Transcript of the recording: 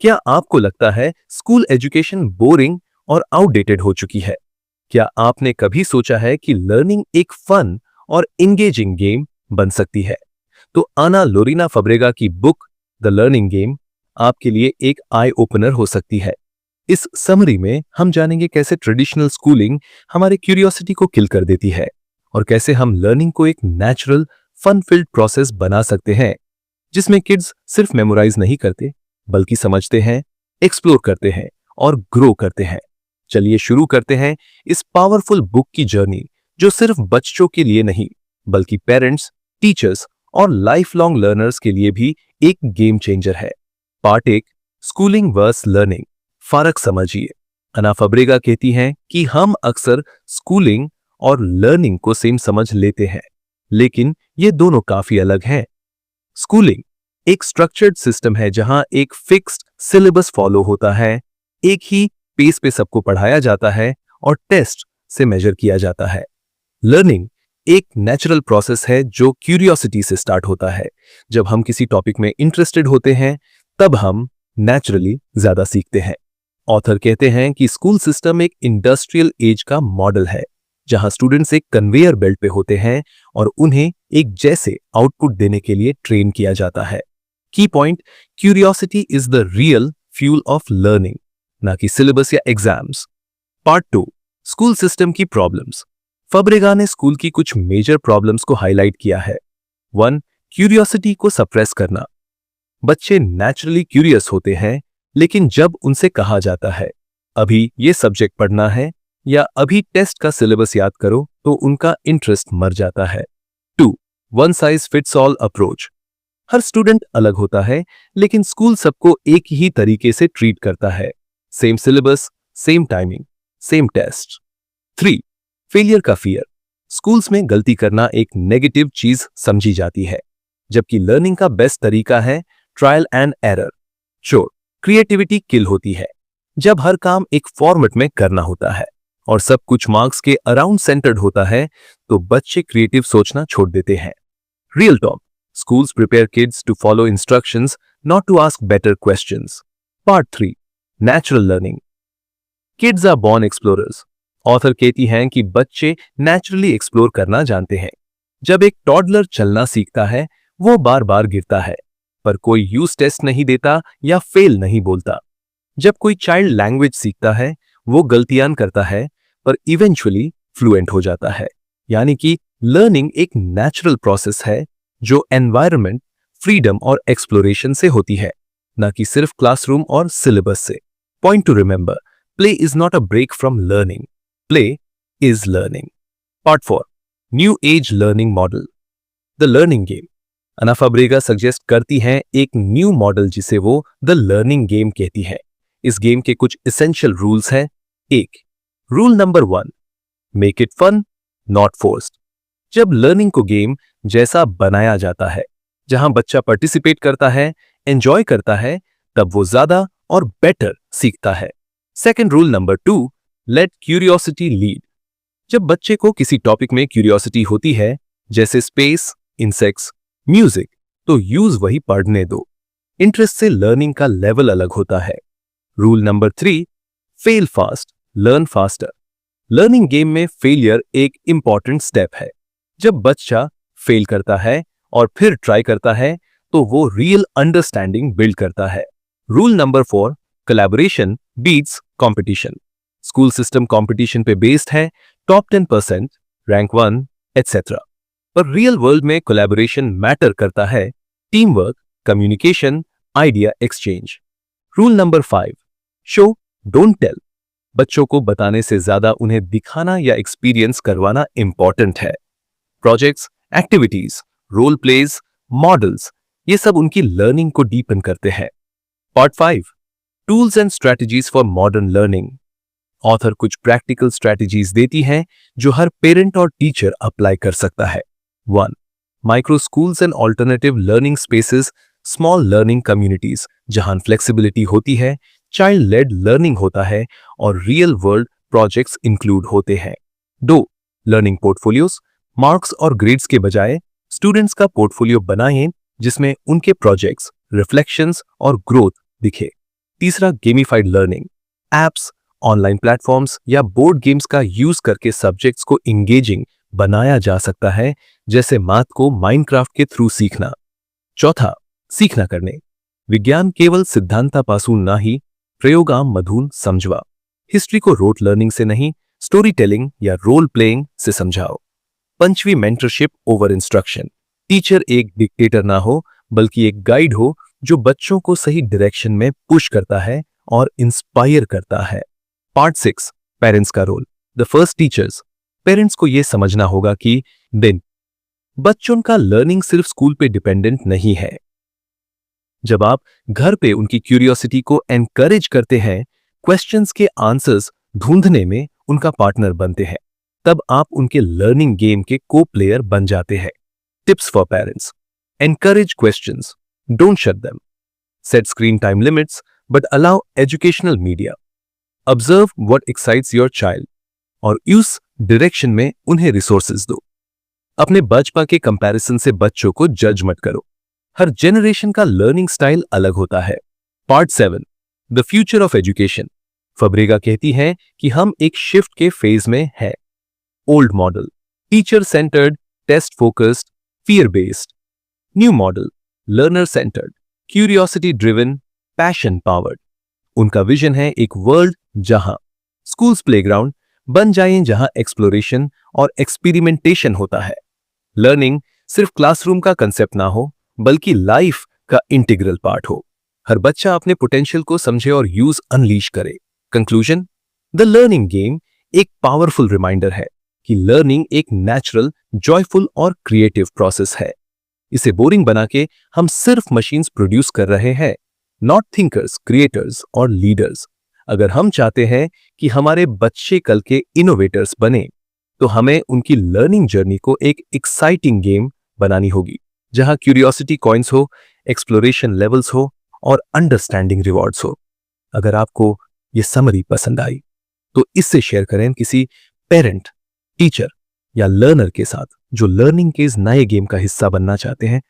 क्या आपको लगता है स्कूल एजुकेशन बोरिंग और आउटडेटेड हो चुकी है? क्या आपने कभी सोचा है कि लर्निंग एक फन और इंगेजिंग गेम बन सकती है? तो आना लोरीना फब्रेगा की बुक द लर्निंग गेम आपके लिए एक आई ओपनर हो सकती है। इस समरी में हम जानेंगे कैसे ट्रेडिशनल स्कूलिंग हमारे क्यूरियोसिटी को किल कर देती है और कैसे हम लर्निंग को एक नेचुरल फन फिल्ड प्रोसेस बना सकते हैं जिसमें किड्स सिर्फ मेमोराइज नहीं करते बल्कि समझते हैं, एक्सप्लोर करते हैं और ग्रो करते हैं। चलिए शुरू करते हैं इस पावरफुल बुक की जर्नी जो सिर्फ बच्चों के लिए नहीं बल्कि पेरेंट्स, टीचर्स और लाइफ लॉन्ग लर्नर्स के लिए भी एक गेम चेंजर है। पार्ट 1, स्कूलिंग वर्स लर्निंग, फर्क समझिए। अना फब्रेगा कहती हैं कि हम अक्सर स्कूलिंग और लर्निंग को सेम समझ लेते हैं, लेकिन ये दोनों काफी अलग हैं। स्कूलिंग एक स्ट्रक्चर्ड सिस्टम है जहां एक फिक्स्ड सिलेबस फॉलो होता है, एक ही पेस पे सबको पढ़ाया जाता है और टेस्ट से मेजर किया जाता है। लर्निंग एक नेचुरल प्रोसेस है जो क्यूरियोसिटी से स्टार्ट होता है। जब हम किसी टॉपिक में इंटरेस्टेड होते हैं तब हम नेचुरली ज्यादा सीखते हैं। ऑथर कहते हैं कि स्कूल सिस्टम एक इंडस्ट्रियल एज का मॉडल है जहां स्टूडेंट्स एक कन्वेयर बेल्ट पे होते हैं और उन्हें एक जैसे आउटपुट देने के लिए ट्रेन किया जाता है। की point, curiosity is the real fuel of learning, ना कि सिलेबस या एग्जाम्स। पार्ट 2, स्कूल सिस्टम की प्रॉब्लम्स। फब्रेगा ने स्कूल की कुछ मेजर प्रॉब्लम्स को हाईलाइट किया है। 1, क्यूरियोसिटी को सप्रेस करना। बच्चे नेचुरली क्यूरियस होते हैं, लेकिन जब उनसे कहा जाता है अभी ये सब्जेक्ट पढ़ना है या अभी टेस्ट का सिलेबस याद करो, तो उनका इंटरेस्ट मर जाता है। 2, one size fits all approach. हर स्टूडेंट अलग होता है, लेकिन स्कूल सबको एक ही तरीके से ट्रीट करता है। Same syllabus, same timing, same test. 3, failure का फियर। स्कूल्स में गलती करना एक नेगेटिव चीज समझी जाती है, जबकि लर्निंग का बेस्ट तरीका है trial and error. Sure, creativity kill होती है जब हर काम एक फॉर्मेट में करना होता है और सब कुछ मार्क्स के अराउंड सेंटर्ड होता है, तो बच्चे क्रिएटिव सोचना छोड़ देते हैं। Real talk, schools prepare kids to follow instructions, not to ask better questions. Part 3, natural learning. Kids are born explorers. Author कहती हैं कि बच्चे नेचुरली एक्सप्लोर करना जानते हैं। जब एक टॉडलर चलना सीखता है, वो बार बार गिरता है, पर कोई यूज टेस्ट नहीं देता या फेल नहीं बोलता। जब कोई चाइल्ड लैंग्वेज सीखता है, वो गलतियां करता है, पर इवेंचुअली फ्लुएंट हो जाता है। यानी कि लर्निंग एक नेचुरल प्रोसेस है जो एनवायरनमेंट, फ्रीडम और एक्सप्लोरेशन से होती है, न कि सिर्फ क्लासरूम और सिलेबस से। Point to remember, play is not a break from learning, play is learning. Part 4, new age learning model, the learning game. Ana Fabrega suggest करती हैं एक न्यू मॉडल जिसे वो द लर्निंग गेम कहती है। इस गेम के कुछ एसेंशियल रूल्स हैं। 1, rule number 1, make it fun, not forced. जब लर्निंग को गेम जैसा बनाया जाता है, जहां बच्चा पार्टिसिपेट करता है, एंजॉय करता है, तब वो ज्यादा और बेटर सीखता है। Second rule number 2, let curiosity lead. जब बच्चे को किसी टॉपिक में क्यूरियोसिटी होती है, जैसे स्पेस, इंसेक्ट्स, म्यूजिक, तो यूज वही पढ़ने दो। इंटरेस्ट से लर्निंग का लेवल अलग होता है। Rule number 3, fail fast, learn faster. Learning game में फेलियर एक इंपॉर्टेंट स्टेप है। जब बच्चा फेल करता है और फिर ट्राई करता है, तो वो रियल अंडरस्टैंडिंग बिल्ड करता है। Rule number 4, collaboration beats competition. School system competition पे बेस्ड है, टॉप 10%, रैंक 1, एटसेट्रा। पर रियल वर्ल्ड में कोलैबोरेशन मैटर करता है, team work, communication, idea exchange. Rule number 5, show don't tell. बच्चों को बताने से ज्यादा उन्हें दिखाना या एक्सपीरियंस करवाना इंपॉर्टेंट है। Projects, activities, role plays, models, ये सब उनकी लर्निंग को डीपन करते हैं। Part 5, tools and strategies for modern learning. Author कुछ प्रैक्टिकल स्ट्रैटेजीज देती हैं जो हर पेरेंट और टीचर अप्लाई कर सकता है। 1, micro schools and alternative learning spaces, small learning communities, जहां फ्लेक्सिबिलिटी होती है, चाइल्ड लेड लर्निंग होता है और रियल वर्ल्ड प्रोजेक्ट्स इंक्लूड होते हैं। 2, लर्निंग पोर्टफोलियोज, मार्क्स और ग्रेड्स के बजाय स्टूडेंट्स का पोर्टफोलियो बनाएं जिसमें उनके प्रोजेक्ट्स, रिफ्लेक्शंस और ग्रोथ दिखे। तीसरा, gamified learning. Apps, online platforms या बोर्ड गेम्स का यूज करके सब्जेक्ट्स को इंगेजिंग बनाया जा सकता है, जैसे मैथ को माइनक्राफ्ट के थ्रू सीखना। चौथा, सीखना करणे। विज्ञान केवल सिद्धांतापासून नाही, प्रयोगामधून समझवा। हिस्ट्री को रोट लर्निंग से नहीं, स्टोरी टेलिंग या रोल प्लेइंग से समझाओ। पंचवी, मेंटरशिप ओवर इंस्ट्रक्शन। टीचर एक डिक्टेटर ना हो, बल्कि एक गाइड हो जो बच्चों को सही डायरेक्शन में पुश करता है और इंस्पायर करता है। पार्ट 6, पेरेंट्स का role. The first teachers. Parents को यह समझना होगा कि दिन बच्चों का लर्निंग सिर्फ स्कूल पे डिपेंडेंट नहीं है। जब आप घर पे उनकी क्यूरियोसिटी को एनकरेज करते हैं, क्वेश्चंस के आंसर्स ढूंढने में उनका पार्टनर बनते हैं, तब आप उनके लर्निंग गेम के को प्लेयर बन जाते हैं। Tips for parents. Encourage questions, don't shut them. Set screen time limits but allow educational media. Observe what excites your child और उस डायरेक्शन में उन्हें रिसोर्सेज दो। अपने बचपन के कंपैरिजन से बच्चों को जज मत करो। हर जनरेशन का लर्निंग स्टाइल अलग होता है। Part 7, the future of education. Fabrega कहती है कि हम एक शिफ्ट के फेज में हैं। Old model, teacher centred, test focused, fear based. New model, learner centred, curiosity driven, passion powered. उनका विजन है एक वर्ल्ड जहां स्कूल्स प्लेग्राउंड बन जाएं, जहां एक्सप्लोरेशन और एक्सपेरिमेंटेशन होता है। लर्निंग सिर्फ क्लासरूम का कंसेप्ट ना हो, बल्कि लाइफ का इंटीग्रल पार्ट हो। हर बच्चा अपने पोटेंशियल को समझे और यूज अनलीश करे। कंक्लूजन, द लर्निंग गेम एक पावरफुल रिमाइंडर है कि लर्निंग एक नेचुरल, जॉयफुल और क्रिएटिव प्रोसेस है। इसे बोरिंग बना के हम सिर्फ मशीन्स प्रोड्यूस कर रहे हैं, नॉट थिंकर्स, क्रिएटर्स और लीडर्स। अगर हम चाहते हैं कि हमारे बच्चे कल के इनोवेटर्स बने, तो हमें उनकी लर्निंग जर्नी को एक एक्साइटिंग गेम बनानी होगी, जहां क्यूरियोसिटी कॉइन्स हो, एक्सप्लोरेशन लेवल्स हो और अंडरस्टैंडिंग रिवॉर्ड्स हो। अगर आपको यह समरी पसंद आई तो इससे शेयर करें किसी पेरेंट, टीचर या लर्नर के साथ जो लर्निंग के इस नए गेम का हिस्सा बनना चाहते हैं।